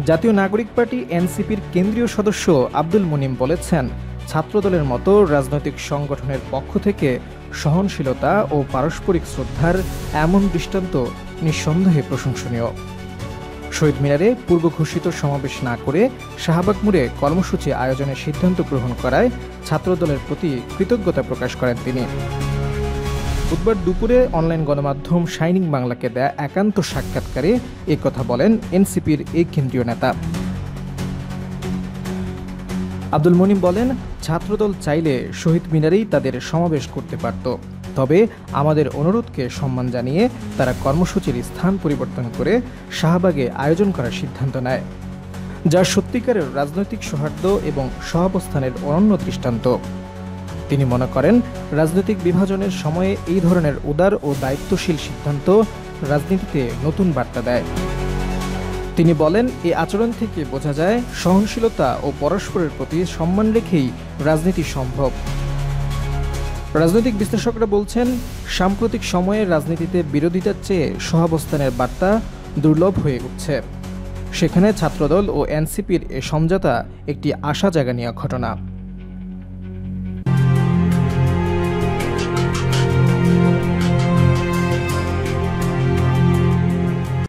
জাতীয় নাগরিক পার্টি এনসিপির কেন্দ্রীয় সদস্য আব্দুল মুনিম বলেছেন, ছাত্রদলের মতো রাজনৈতিক সংগঠনের পক্ষ থেকে সহনশীলতা ও পারস্পরিক শ্রদ্ধার এমন দৃষ্টান্ত নিঃসন্দেহে প্রশংসনীয়। শহীদ মিনারে পূর্ব ঘোষিত সমাবেশ না করে শাহবাগ মোড়ে কর্মসূচি আয়োজনের সিদ্ধান্ত গ্রহণ করায় ছাত্রদলের প্রতি কৃতজ্ঞতা প্রকাশ করেন তিনি। বুধবার দুপুরে অনলাইন গণমাধ্যম শাইনিং বাংলাকে দেয়া একান্ত সাক্ষাৎকারে কথা বলেন এনসিপির এই কেন্দ্রীয় নেতা। আব্দুল মুনিম বলেন, ছাত্রদল চাইলে শহীদ মিনারেই তাদের সমাবেশ করতে পারত, তবে আমাদের অনুরোধকে সম্মান জানিয়ে তারা কর্মসূচির স্থান পরিবর্তন করে শাহবাগে আয়োজন করার সিদ্ধান্ত নেয়, যা সত্যিকারের রাজনৈতিক সৌহার্দ্য এবং সহাবস্থানের অনন্য দৃষ্টান্ত। তিনি মনে করেন, রাজনৈতিক বিভাজনের সময়ে এই ধরনের উদার ও দায়িত্বশীল সিদ্ধান্ত রাজনীতিতে নতুন বার্তা দেয়। তিনি বলেন, এই আচরণ থেকে বোঝা যায় সহনশীলতা ও পরস্পরের প্রতি সম্মান রেখেই রাজনীতি সম্ভব। রাজনৈতিক বিশ্লেষকরা বলছেন, সাম্প্রতিক সময়ে রাজনীতিতে বিরোধিতার চেয়ে সহাবস্থানের বার্তা দুর্লভ হয়ে উঠছে। সেখানে ছাত্রদল ও এনসিপির এ সমঝোতা একটি আশা জাগানিয়া ঘটনা।